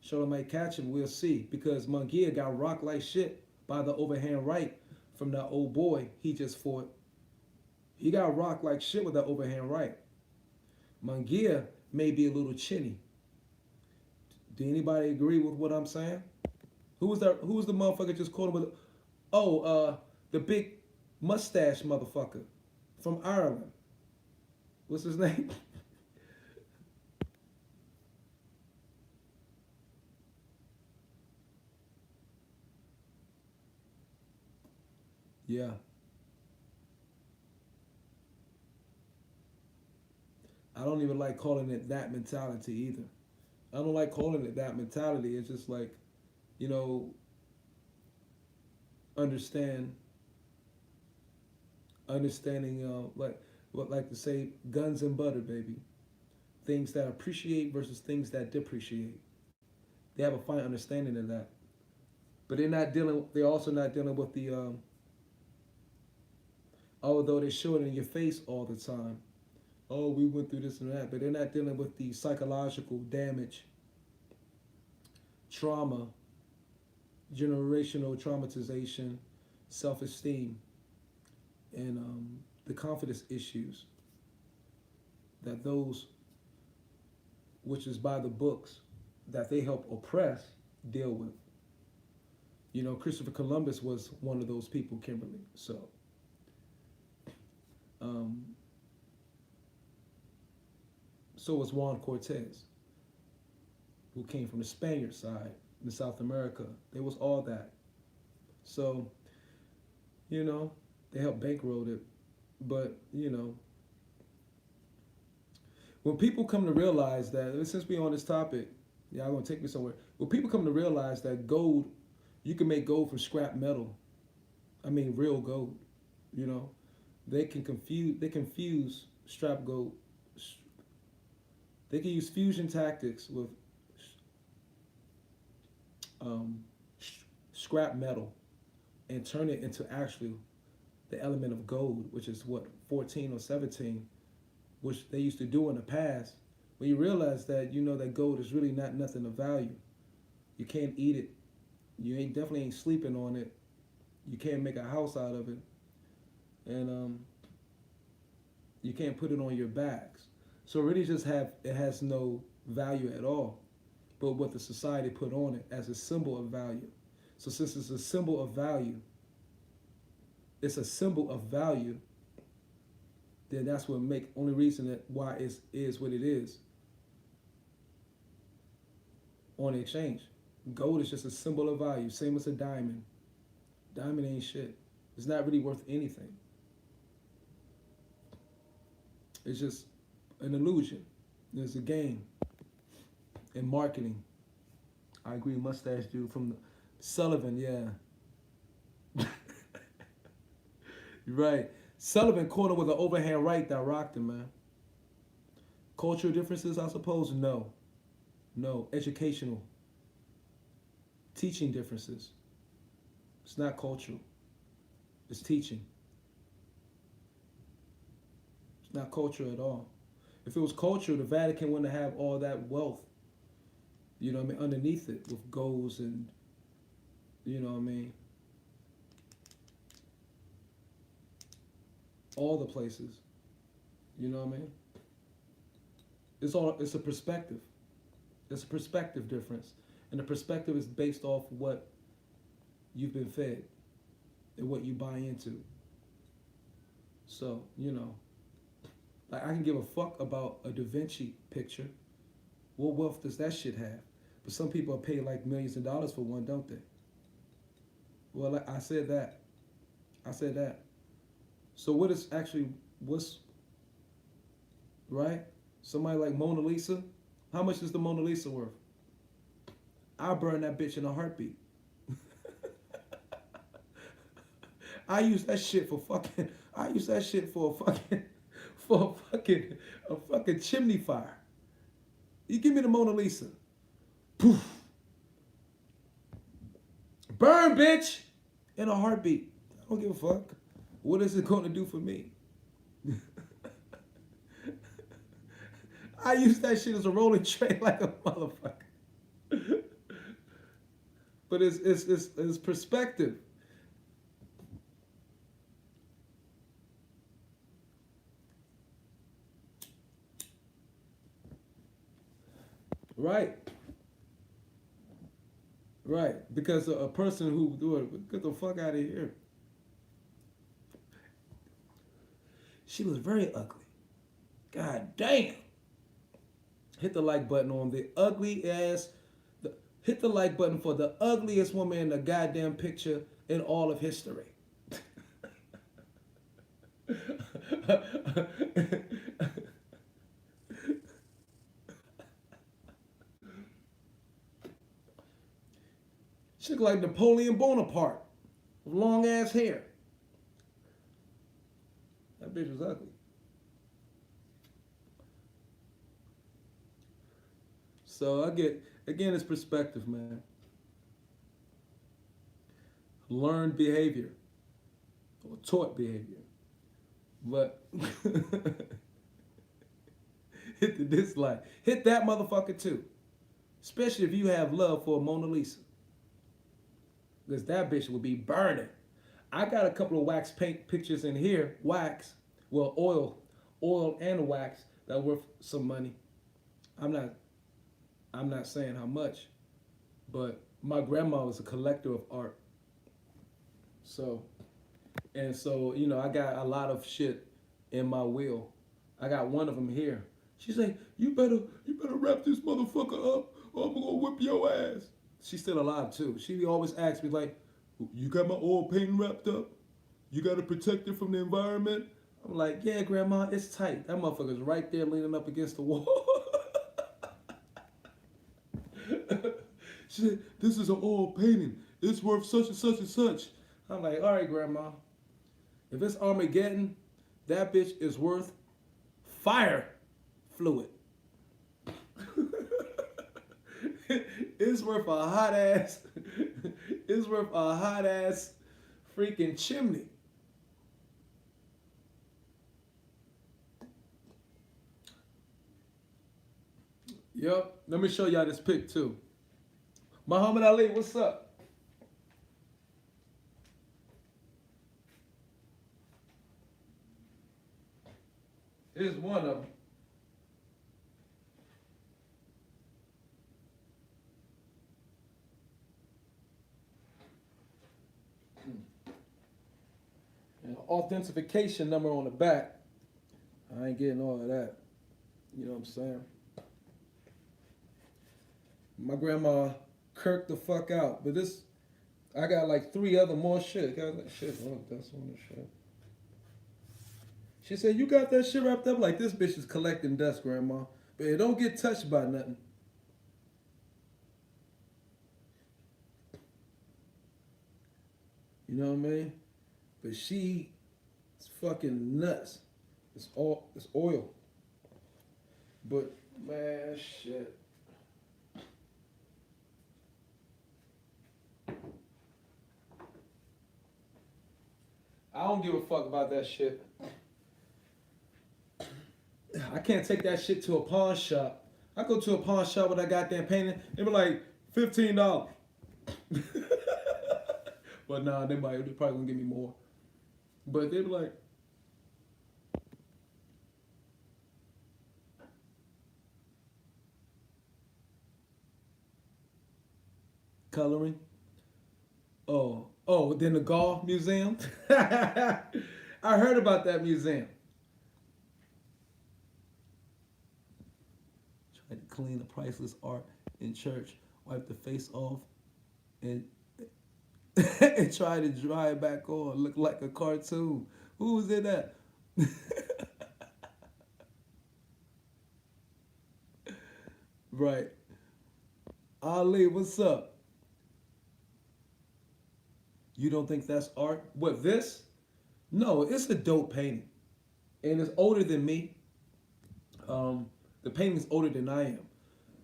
Charlo might catch him, we'll see. Because Munguia got rocked like shit by the overhand right from that old boy he just fought. He got rocked like shit with that overhand right. Munguia may be a little chinny. Do anybody agree with what I'm saying? Who was the motherfucker just called him with? The big mustache motherfucker from Ireland. What's his name? Yeah. I don't even like calling it that mentality either. I don't like calling it that mentality. It's just like, understanding, like to say, guns and butter, baby. Things that appreciate versus things that depreciate. They have a fine understanding of that. But they're also not dealing with the, although they show it in your face all the time. Oh, we went through this and that, but they're not dealing with the psychological damage, trauma, generational traumatization, self-esteem, and the confidence issues that those, which is by the books, that they help oppress, deal with. You know, Christopher Columbus was one of those people, Kimberly. So, um, so was Juan Cortez, who came from the Spaniard side in South America. They was all that. So, you know, they helped bankroll it. But, you know, when people come to realize that, since we're on this topic, y'all gonna take me somewhere. When people come to realize that gold, you can make gold from scrap metal. I mean, real gold. You know, they confuse scrap gold. They can use fusion tactics with um, scrap metal and turn it into actually the element of gold, which is what 14 or 17, which they used to do in the past. When you realize that, you know that gold is really not nothing of value. You can't eat it. You ain't definitely ain't sleeping on it. You can't make a house out of it, and you can't put it on your bags. So it really just it has no value at all. But what the society put on it as a symbol of value. So since it's a symbol of value, it's a symbol of value. Then that's what make only reason that why it is what it is on the exchange. Gold is just a symbol of value, same as a diamond. Diamond ain't shit. It's not really worth anything. It's just an illusion. It's a game in marketing. I agree, mustache dude from the Sullivan, yeah. You're right. Sullivan caught him with an overhand right that rocked him, man. Cultural differences, I suppose? No. No. Educational. Teaching differences. It's not cultural. It's teaching. It's not cultural at all. If it was cultural, the Vatican wouldn't have all that wealth, you know what I mean, underneath it with golds and, you know what I mean, all the places, you know what I mean? It's a perspective. It's a perspective difference. And the perspective is based off what you've been fed and what you buy into. So, you know, like I can give a fuck about a Da Vinci picture. What wealth does that shit have? But some people are paid like millions of dollars for one, don't they? Well, like I said that. I said that. So what is actually, what's, right? Somebody like Mona Lisa, how much is the Mona Lisa worth? I'll burn that bitch in a heartbeat. I use that shit for fucking, I use that shit for a fucking chimney fire. You give me the Mona Lisa. Poof. Burn, bitch! In a heartbeat. I don't give a fuck. What is it going to do for me? I use that shit as a rolling train like a motherfucker. But it's perspective. Right. Right. Because a person who do it, get the fuck out of here. She was very ugly. God damn. Hit the like button on the ugly ass. Hit the like button for the ugliest woman in the goddamn picture in all of history. She looked like Napoleon Bonaparte with long ass hair. That bitch was ugly. So I get, again, it's perspective, man. Learned behavior or taught behavior. But hit the dislike. Hit that motherfucker too. Especially if you have love for Mona Lisa. Because that bitch would be burning. I got a couple of wax paint pictures in here. Wax. Well, oil and wax that are worth some money. I'm not saying how much, but my grandma was a collector of art. So, and so, you know, I got a lot of shit in my will. I got one of them here. She's like, you better wrap this motherfucker up, or I'm gonna whip your ass. She's still alive too. She always asks me like, you got my oil painting wrapped up? You got to protect it from the environment? I'm like, yeah, grandma, it's tight. That motherfucker's right there leaning up against the wall. She said, this is an oil painting. It's worth such and such and such. I'm like, all right, grandma. If it's Armageddon, that bitch is worth fire fluid. It's worth a hot ass. It's worth a hot ass freaking chimney. Yep. Let me show y'all this pic too. Muhammad Ali, what's up? Here's one of them. An authentication number on the back. I ain't getting all of that. You know what I'm saying? My grandma kirked the fuck out. But this, I got like 3 other more shit. I was like, shit, look, that's on the shit. She said, you got that shit wrapped up? Like, this bitch is collecting dust, grandma. But it don't get touched by nothing. You know what I mean? But she is fucking nuts. It's oil. But man, shit. I don't give a fuck about that shit. I can't take that shit to a pawn shop. I go to a pawn shop with that goddamn painting. They be like $15. But nah, they probably gonna give me more. But they be like, coloring. Oh, then the golf museum. I heard about that museum. Tried to clean the priceless art in church, wipe the face off, and and try to dry it back on, look like a cartoon. Who was in that? Right. Ali, what's up? You don't think that's art? What, this? No, it's a dope painting. And it's older than me. The painting's older than I am.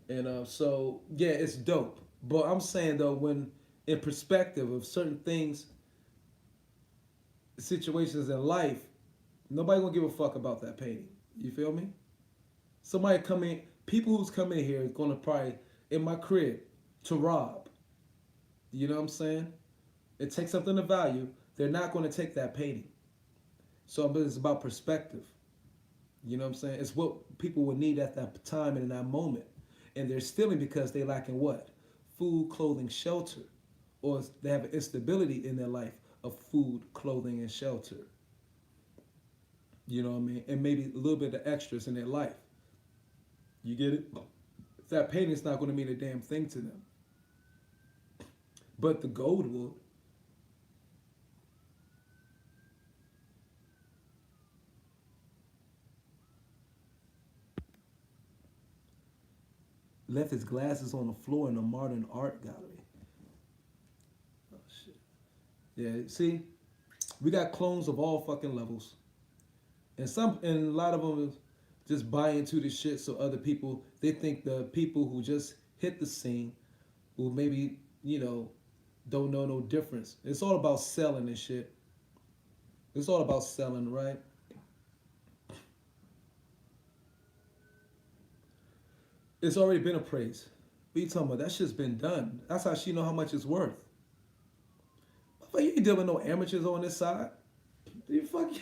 And so, yeah, it's dope. But I'm saying, though, when in perspective of certain things, situations in life, nobody gonna give a fuck about that painting. You feel me? Somebody come in, people who's come in here is gonna probably, in my crib, to rob. You know what I'm saying? It takes something of value. They're not gonna take that painting. So it's about perspective. You know what I'm saying? It's what people would need at that time and in that moment. And they're stealing because they lacking what? Food, clothing, shelter. Or they have an instability in their life of food, clothing, and shelter. You know what I mean? And maybe a little bit of extras in their life. You get it? That painting's not going to mean a damn thing to them. But the gold will. Left his glasses on the floor in a modern art gallery. Oh, shit. Yeah, see? We got clones of all fucking levels. And a lot of them just buy into the shit so other people, they think the people who just hit the scene, who maybe, don't know no difference. It's all about selling and shit. It's all about selling, right? It's already been appraised. What you talking about? That shit's been done. That's how she know how much it's worth. But you ain't dealing with no amateurs on this side. The fuck, what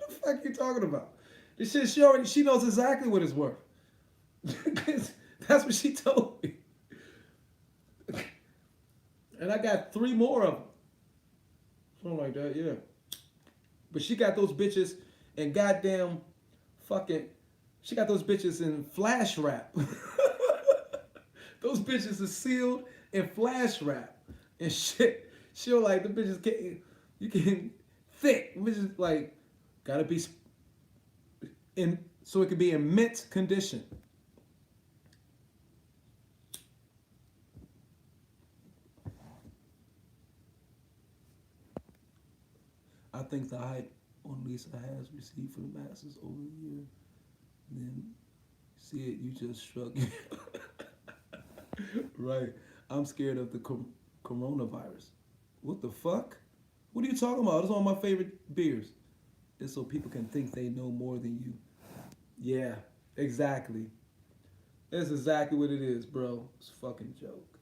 the fuck you talking about? This shit, she knows exactly what it's worth. That's what she told me. And I got 3 more of them. Something like that, yeah. But she got those bitches and goddamn fucking. She got those bitches in flash wrap. Those bitches are sealed in flash wrap and shit. She'll like the bitches can you can thick bitches like gotta be in so it can be in mint condition. I think the hype on Lisa has received from the masses over the year. Then see it, you just shrug. Right. I'm scared of the coronavirus. What the fuck? What are you talking about? It's one of my favorite beers. It's so people can think they know more than you. Yeah, exactly. That's exactly what it is, bro. It's a fucking joke.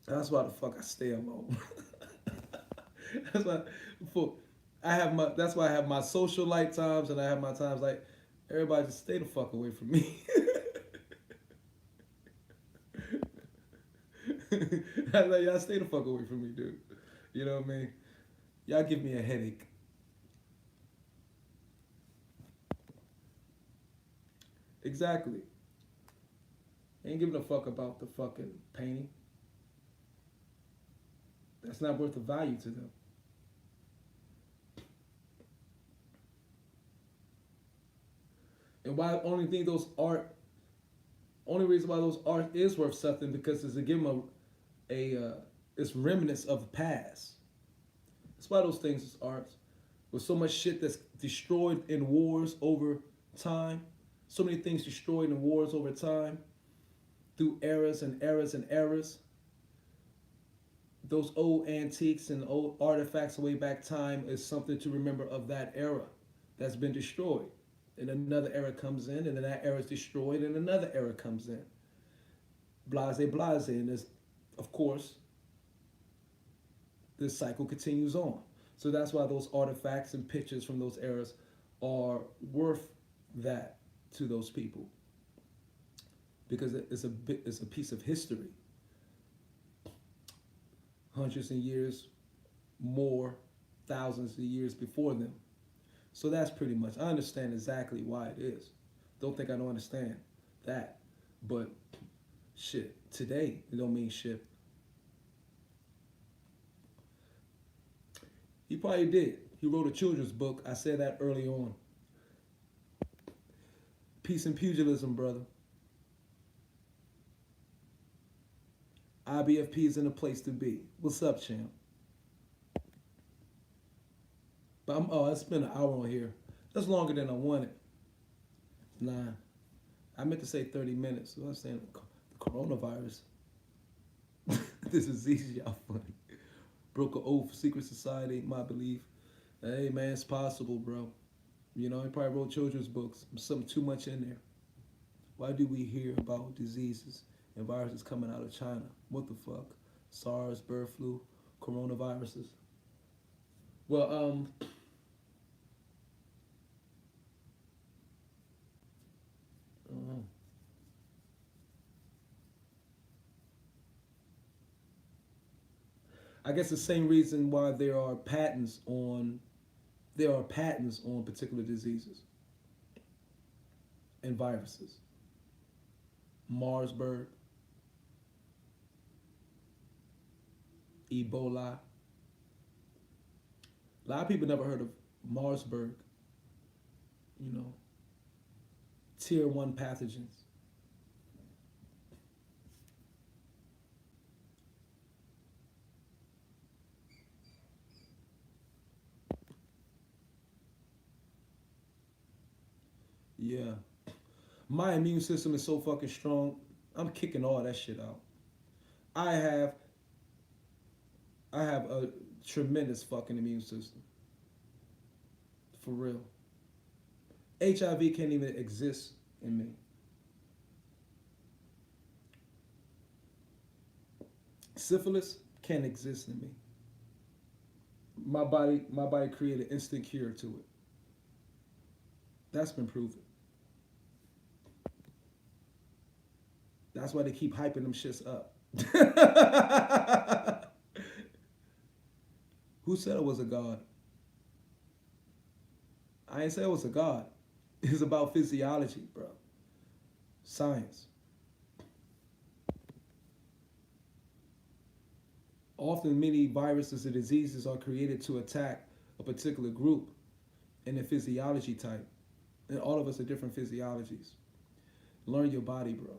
That's why the fuck I stay alone. That's why for I have my that's why I have my social light times and I have my times like everybody just stay the fuck away from me. I'm like, y'all stay the fuck away from me, dude. You know what I mean? Y'all give me a headache. Exactly. Ain't giving a fuck about the fucking painting. That's not worth the value to them. And why only think those art only reason why those art is worth something because it's to give them a it's remnants of the past. That's why those things is art. With so much shit that's destroyed in wars over time, so many things destroyed in wars over time, through eras and eras and eras. Those old antiques and old artifacts way back time is something to remember of that era that's been destroyed. And another era comes in, and then that era is destroyed, and another era comes in. Blase, blase. And there's, of course, this cycle continues on. So that's why those artifacts and pictures from those eras are worth that to those people. Because it's a piece of history. Hundreds of years more, thousands of years before them. So that's pretty much, I understand exactly why it is. Don't think I don't understand that. But shit, today, it don't mean shit. He probably did. He wrote a children's book. I said that early on. Peace and pugilism, brother. IBFP is in a place to be. What's up, champ? But it's been an hour on here. That's longer than I wanted. Nah, I meant to say 30 minutes. So I was saying the coronavirus. This is easy, y'all funny. Broke an oath, secret society, my belief. Hey man, it's possible, bro. You know, he probably wrote children's books. Something too much in there. Why do we hear about diseases and viruses coming out of China? What the fuck? SARS, bird flu, coronaviruses. Well, I guess the same reason why there are patents on particular diseases and viruses. Marsburg, Ebola. A lot of people never heard of Marsburg, you know, tier 1 pathogens. Yeah. My immune system is so fucking strong. I'm kicking all that shit out. I have I have a tremendous fucking immune system. For real. HIV can't even exist in me. Syphilis can't exist in me. My body created instant cure to it. That's been proven. That's why they keep hyping them shits up. Who said it was a God? I ain't say it was a God. It's about physiology, bro. Science. Often, many viruses and diseases are created to attack a particular group in a physiology type. And all of us are different physiologies. Learn your body, bro.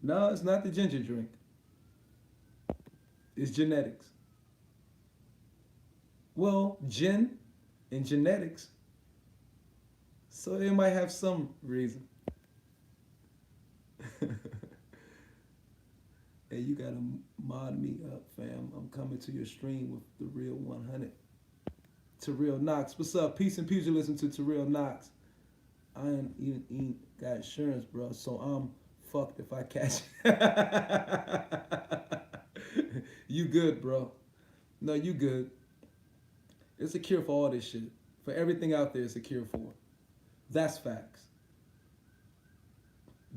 No, it's not the ginger drink. It's genetics. Well, gen and genetics. So they might have some reason. Hey, you gotta mod me up, fam. I'm coming to your stream with the real 100. Terrell Knox. What's up? Peace and pugilism to Terrell Knox. I ain't even got insurance, bro, so I'm fucked if I catch it. You good, bro. No, you good. It's a cure for all this shit. For everything out there, it's a cure for. That's facts.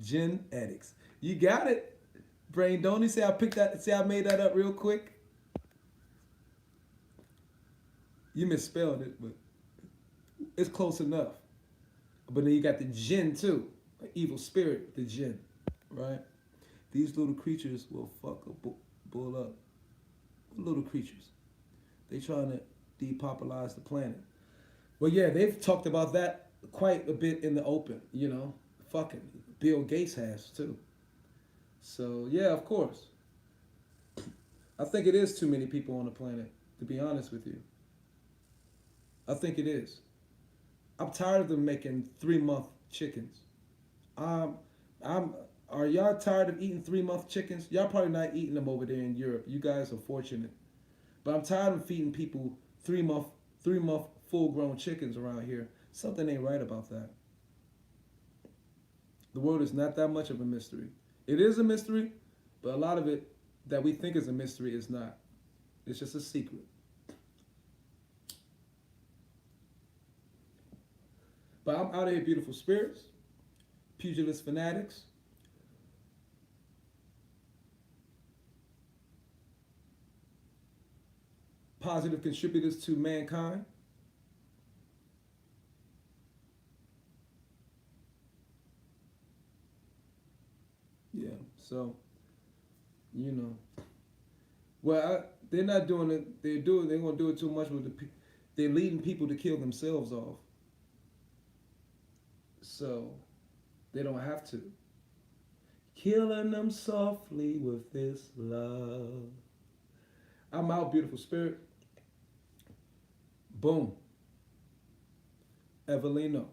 Genetics. You got it. Brain, don't you say I picked that, say I made that up real quick? You misspelled it, but it's close enough. But then you got the jinn too. An evil spirit, the jinn, right? These little creatures will fuck a bull up. Little creatures. They trying to depopularize the planet. Well, yeah, they've talked about that quite a bit in the open, you know. Fucking Bill Gates has too. So, yeah, of course. I think it is too many people on the planet, to be honest with you. I think it is. I'm tired of them making 3-month chickens. I'm are y'all tired of eating 3-month chickens? Y'all probably not eating them over there in Europe. You guys are fortunate. But I'm tired of feeding people 3-month full-grown chickens around here. Something ain't right about that. The world is not that much of a mystery. It is a mystery, but a lot of it that we think is a mystery is not. It's just a secret. But I'm out of here, beautiful spirits, pugilist fanatics. Positive contributors to mankind. Yeah, so, you know. Well, they're not doing it. They're going to do it too much with they're leading people to kill themselves off. So, they don't have to. Killing them softly with this love. I'm out, beautiful spirit. Boom. Evelino.